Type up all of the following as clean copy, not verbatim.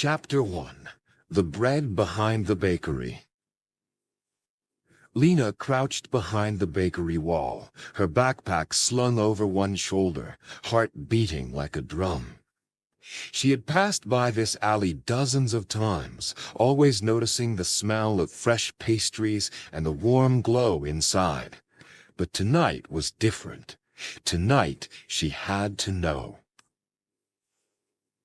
Chapter 1. The Bread Behind the Bakery. Lena crouched behind the bakery wall, her backpack slung over one shoulder, heart beating like a drum. She had passed by this alley dozens of times, always noticing the smell of fresh pastries and the warm glow inside. But tonight was different. Tonight she had to know.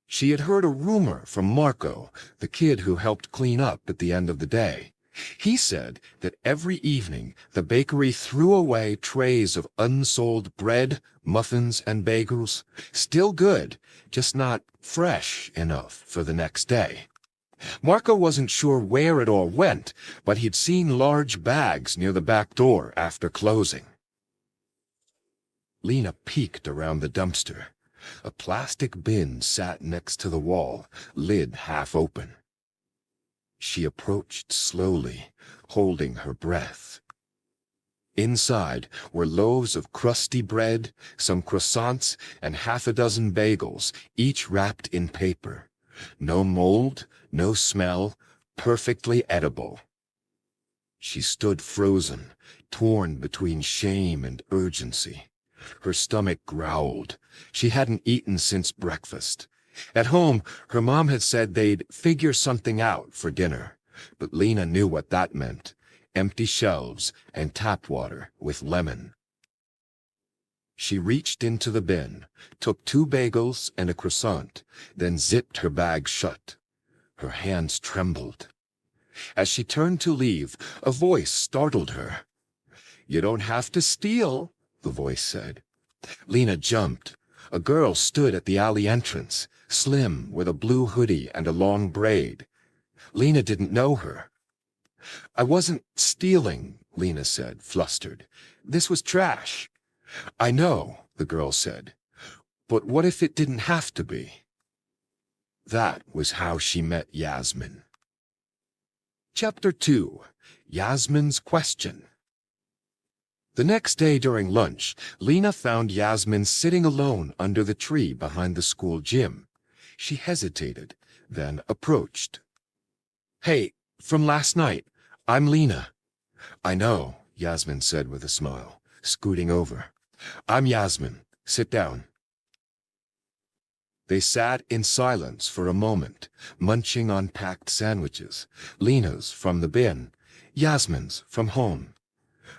She had heard a rumor from Marco, the kid who helped clean up at the end of the day. He said that every evening the bakery threw away trays of unsold bread, muffins, and bagels. Still good, just not fresh enough for the next day. Marco wasn't sure where it all went, but he'd seen large bags near the back door after closing. Lena peeked around the dumpster. A plastic bin sat next to the wall, lid half open. She approached slowly, holding her breath. Inside were loaves of crusty bread, some croissants, and half a dozen bagels, each wrapped in paper. No mold, no smell, perfectly edible. She stood frozen, torn between shame and urgency. Her stomach growled. She hadn't eaten since breakfast. At home, her mom had said they'd figure something out for dinner, but Lena knew what that meant: empty shelves and tap water with lemon. She reached into the bin, took 2 bagels and a croissant, then zipped her bag shut. Her hands trembled. As she turned to leave, a voice startled her. "You don't have to steal," the voice said. Lena jumped. A girl stood at the alley entrance, slim, with a blue hoodie and a long braid. Lena didn't know her. "I wasn't stealing," Lena said, flustered. "This was trash." "I know," the girl said. "But what if it didn't have to be?" That was how she met Yasmin. Chapter 2. Yasmin's Question. The next day during lunch, Lena found Yasmin sitting alone under the tree behind the school gym. She hesitated, then approached. "Hey, from last night. I'm Lena." "I know," Yasmin said with a smile, scooting over. "I'm Yasmin. Sit down." They sat in silence for a moment, munching on packed sandwiches, Lena's from the bin, Yasmin's from home.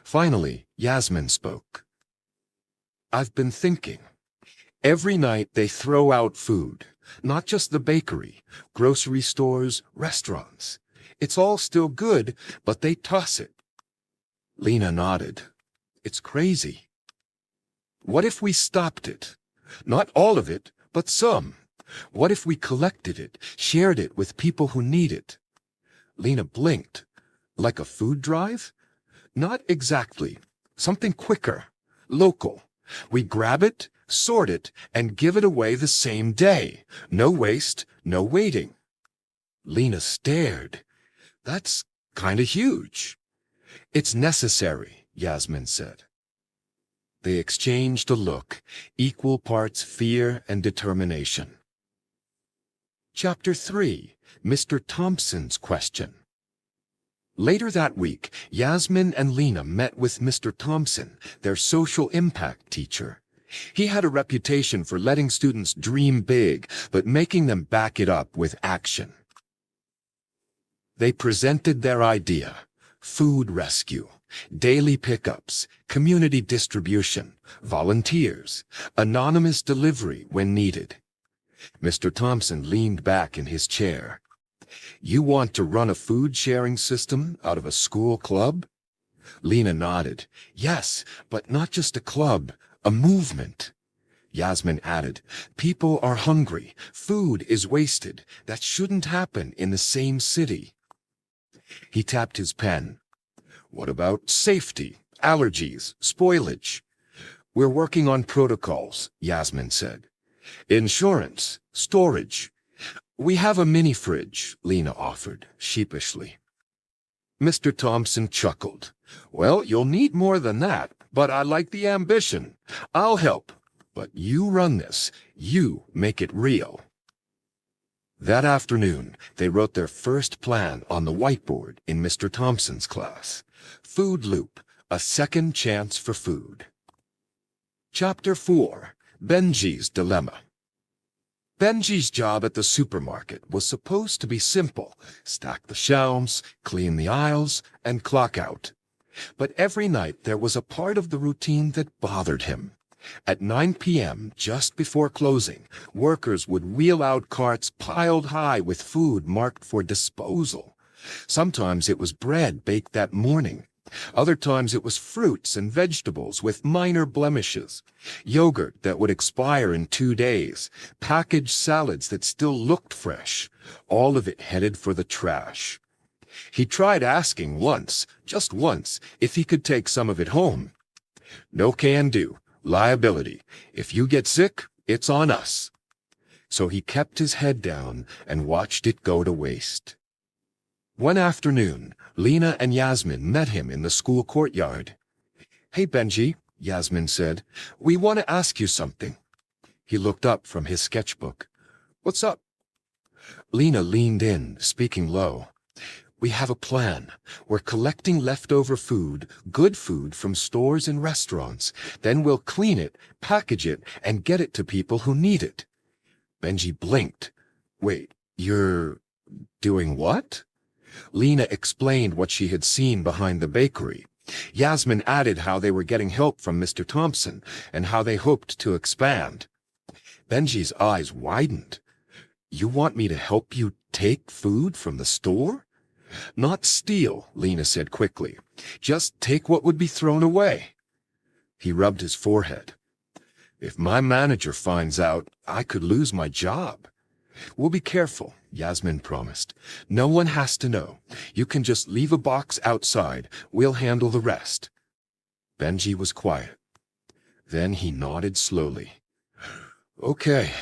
Finally, Yasmin spoke. "I've been thinking. Every night they throw out food, not just the bakery, grocery stores, restaurants. It's all still good, but they toss it." Lena nodded. "It's crazy. What if we stopped it? Not all of it, but some. What if we collected it, shared it with people who need it?" Lena blinked. "Like a food drive?" "Not exactly. Something quicker, local. We grab it, sort it, and give it away the same day. No waste, no waiting." Lena stared. "That's kinda huge." "It's necessary," Yasmin said. They exchanged a look, equal parts fear and determination. Chapter 3. Mr. Thompson's Question. Later that week, Yasmin and Lena met with Mr. Thompson, their social impact teacher. He had a reputation for letting students dream big, but making them back it up with action. They presented their idea: food rescue, daily pickups, community distribution, volunteers, anonymous delivery when needed. Mr. Thompson leaned back in his chair. "You want to run a food-sharing system out of a school club?" Lena nodded. "Yes, but not just a club, a movement." Yasmin added, "People are hungry. Food is wasted. That shouldn't happen in the same city." He tapped his pen. "What about safety, allergies, spoilage?" "We're working on protocols," Yasmin said. "Insurance, storage." "We have a mini-fridge," Lena offered, sheepishly. Mr. Thompson chuckled. "Well, you'll need more than that, but I like the ambition. I'll help, but you run this. You make it real." That afternoon, they wrote their first plan on the whiteboard in Mr. Thompson's class. Food Loop, a second chance for food. Chapter 4. Benji's Dilemma. Benji's job at the supermarket was supposed to be simple: stack the shelves, clean the aisles, and clock out. But every night there was a part of the routine that bothered him. At 9 p.m., just before closing, workers would wheel out carts piled high with food marked for disposal. Sometimes it was bread baked that morning. Other times it was fruits and vegetables with minor blemishes, yogurt that would expire in 2 days, packaged salads that still looked fresh, all of it headed for the trash. He tried asking once, just once, if he could take some of it home. No can do. Liability. If you get sick, it's on us. So he kept his head down and watched it go to waste. One afternoon, Lena and Yasmin met him in the school courtyard. "Hey, Benji," Yasmin said, "we want to ask you something." He looked up from his sketchbook. "What's up?" Lena leaned in, speaking low. "We have a plan. We're collecting leftover food, good food from stores and restaurants. Then we'll clean it, package it, and get it to people who need it." Benji blinked. "Wait, you're doing what?" Lena explained what she had seen behind the bakery. Yasmin added how they were getting help from Mr. Thompson and how they hoped to expand. Benji's eyes widened. "You want me to help you take food from the store?" "Not steal," Lena said quickly. "Just take what would be thrown away." He rubbed his forehead. "If my manager finds out, I could lose my job." "We'll be careful," Yasmin promised. "No one has to know. You can just leave a box outside. We'll handle the rest." Benji was quiet. Then he nodded slowly. "Okay,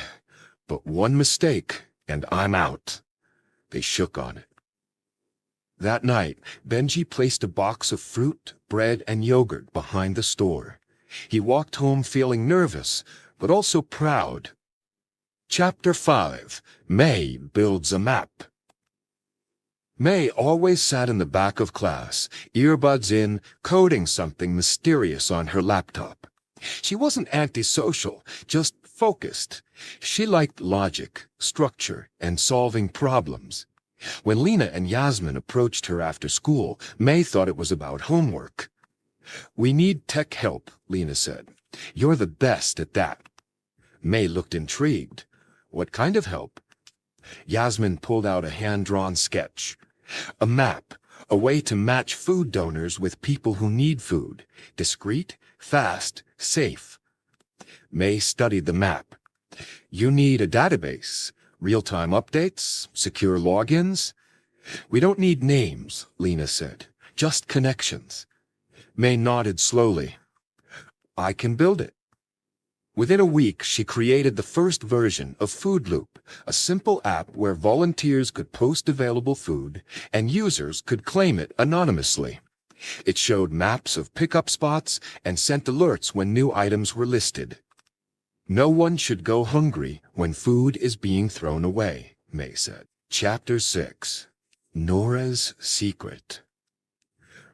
but one mistake, and I'm out." They shook on it. That night, Benji placed a box of fruit, bread, and yogurt behind the store. He walked home feeling nervous, but also proud. Chapter 5. May builds a map. May always sat in the back of class, earbuds in, coding something mysterious on her laptop. She wasn't antisocial, just focused. She liked logic, structure, and solving problems. When Lena and Yasmin approached her after school, May thought it was about homework. "We need tech help," Lena said. "You're the best at that." May looked intrigued. "What kind of help?" Yasmin pulled out a hand-drawn sketch. "A map, a way to match food donors with people who need food. Discreet, fast, safe." May studied the map. "You need a database. Real-time updates, secure logins." "We don't need names," Lena said. "Just connections." May nodded slowly. "I can build it." Within a week, she created the first version of Food Loop, a simple app where volunteers could post available food and users could claim it anonymously. It showed maps of pickup spots and sent alerts when new items were listed. "No one should go hungry when food is being thrown away," May said. Chapter 6. Nora's Secret.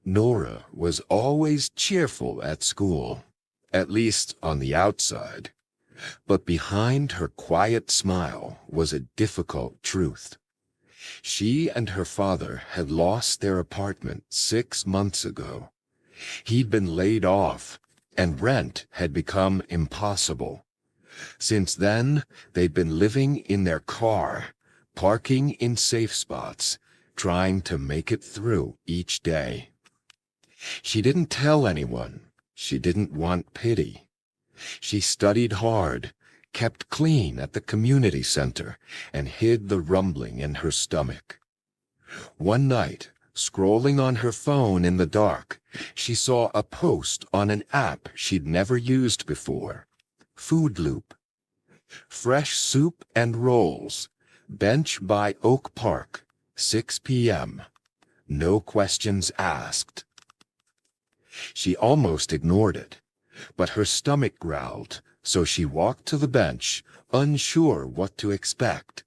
Nora was always cheerful at school, at least on the outside. But behind her quiet smile was a difficult truth. She and her father had lost their apartment 6 months ago. He'd been laid off, and rent had become impossible. Since then, they'd been living in their car, parking in safe spots, trying to make it through each day. She didn't tell anyone. She didn't want pity. She studied hard, kept clean at the community center, and hid the rumbling in her stomach. One night, scrolling on her phone in the dark, she saw a post on an app she'd never used before. Food Loop. Fresh soup and rolls. Bench by Oak Park. 6 p.m. No questions asked. She almost ignored it, but her stomach growled, so she walked to the bench, unsure what to expect.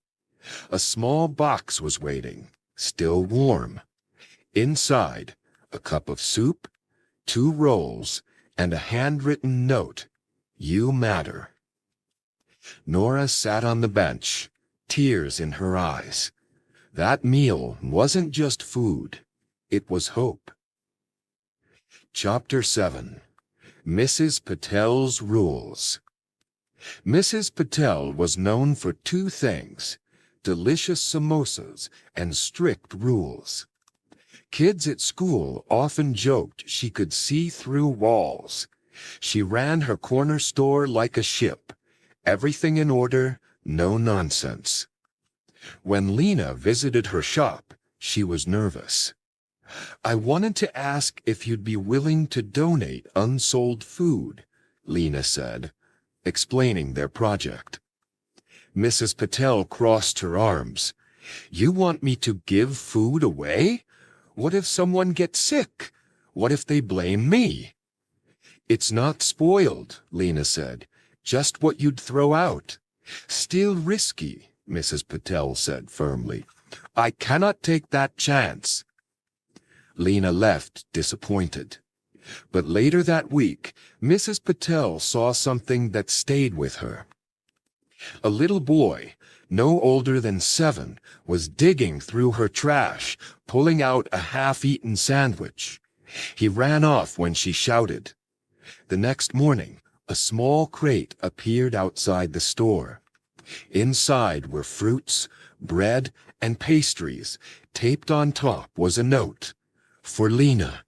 A small box was waiting, still warm. Inside, a cup of soup, 2 rolls, and a handwritten note. You matter. Nora sat on the bench, tears in her eyes. That meal wasn't just food, it was hope. Chapter 7. Mrs. Patel's Rules. Mrs. Patel was known for 2 things: delicious samosas and strict rules. Kids at school often joked she could see through walls. She ran her corner store like a ship. Everything in order, no nonsense. When Lena visited her shop, she was nervous. "I wanted to ask if you'd be willing to donate unsold food," Lena said, explaining their project. Mrs. Patel crossed her arms. "You want me to give food away? What if someone gets sick? What if they blame me?" "It's not spoiled," Lena said. "Just what you'd throw out." "Still risky," Mrs. Patel said firmly. "I cannot take that chance." Lena left disappointed. But later that week, Mrs. Patel saw something that stayed with her. A little boy, no older than 7, was digging through her trash, pulling out a half-eaten sandwich. He ran off when she shouted. The next morning, a small crate appeared outside the store. Inside were fruits, bread, and pastries. Taped on top was a note. "For Lena,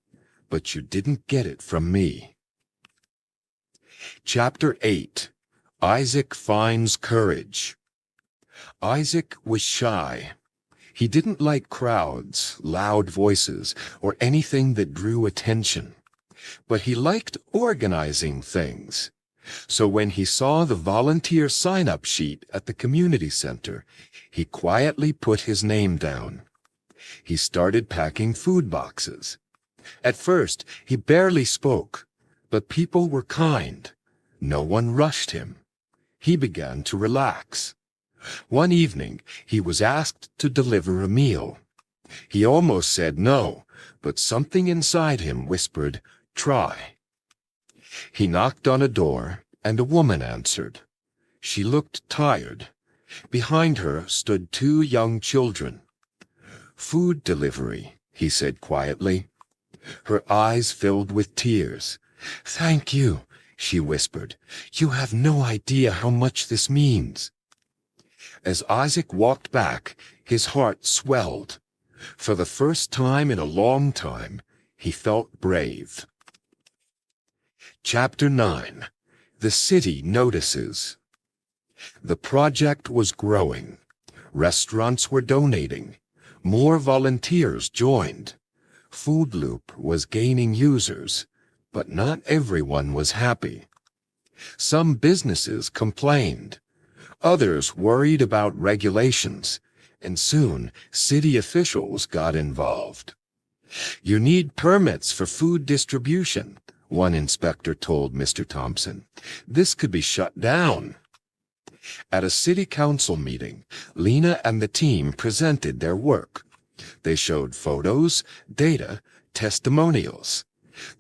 but you didn't get it from me." Chapter 8. Isaac Finds Courage. Isaac was shy. He didn't like crowds, loud voices, or anything that drew attention. But he liked organizing things. So when he saw the volunteer sign-up sheet at the community center, he quietly put his name down. He started packing food boxes. At first, he barely spoke, but people were kind. No one rushed him. He began to relax. One evening, he was asked to deliver a meal. He almost said no, but something inside him whispered, "Try." He knocked on a door, and a woman answered. She looked tired. Behind her stood 2 young children. "Food delivery," he said quietly. Her eyes filled with tears. "Thank you," she whispered. "You have no idea how much this means." As Isaac walked back, his heart swelled. For the first time in a long time, he felt brave. Chapter 9. The City Notices. The project was growing. Restaurants were donating. More volunteers joined. Food Loop was gaining users, but not everyone was happy. Some businesses complained. Others worried about regulations, and soon city officials got involved. "You need permits for food distribution," one inspector told Mr. Thompson. "This could be shut down." At a city council meeting, Lena and the team presented their work. They showed photos, data, testimonials.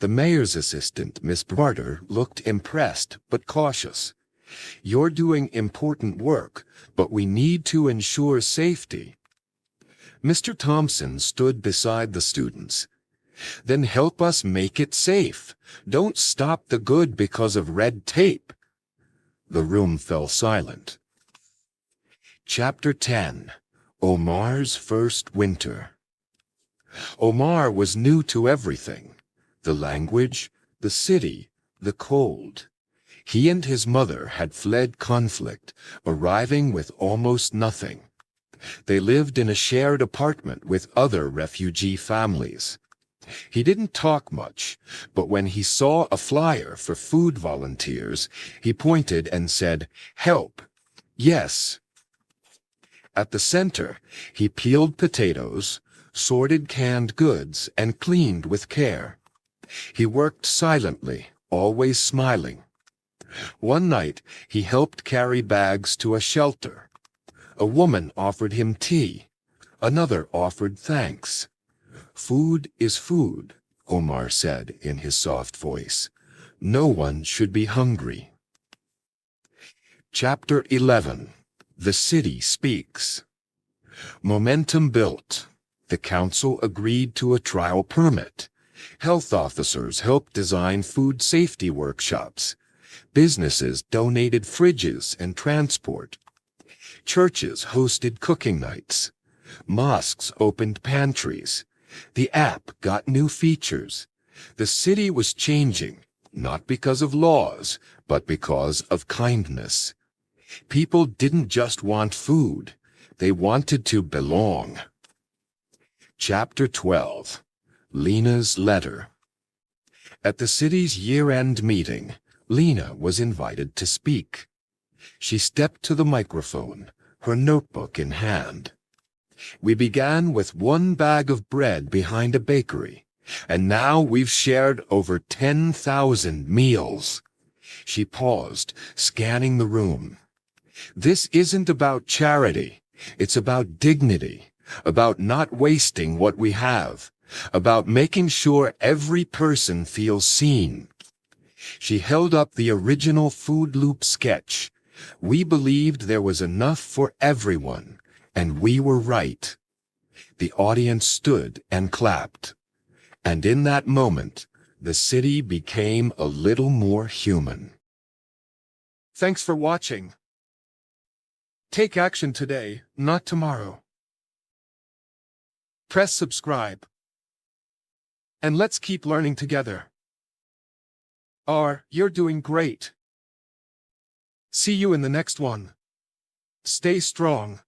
The mayor's assistant, Miss Barter, looked impressed but cautious. "You're doing important work, but we need to ensure safety." Mr. Thompson stood beside the students. "Then help us make it safe. Don't stop the good because of red tape." The room fell silent. Chapter 10. Omar's First Winter. Omar was new to everything: the language, the city, the cold. He and his mother had fled conflict, arriving with almost nothing. They lived in a shared apartment with other refugee families. He didn't talk much, but when he saw a flyer for food volunteers, he pointed and said, "Help." "Yes." At the center, he peeled potatoes, sorted canned goods, and cleaned with care. He worked silently, always smiling. One night, he helped carry bags to a shelter. A woman offered him tea. Another offered thanks. Food is food, Omar said in his soft voice. No one should be hungry. Chapter 11. The City Speaks. Momentum built. The council agreed to a trial permit. Health officers helped design food safety workshops. Businesses donated fridges and transport. Churches hosted cooking nights. Mosques opened pantries. The app got new features. The city was changing, not because of laws, but because of kindness. People didn't just want food. They wanted to belong. Chapter 12. Lena's Letter. At the city's year-end meeting, Lena was invited to speak. She stepped to the microphone, her notebook in hand. We began with 1 bag of bread behind a bakery, and now we've shared over 10,000 meals. She paused, scanning the room. This isn't about charity. It's about dignity, about not wasting what we have, about making sure every person feels seen. She held up the original Food Loop sketch. We believed there was enough for everyone, and we were right. The audience stood and clapped. And in that moment, the city became a little more human. Thanks for watching. Take action today, not tomorrow. Press subscribe. And let's keep learning together. You're doing great. See you in the next one. Stay strong.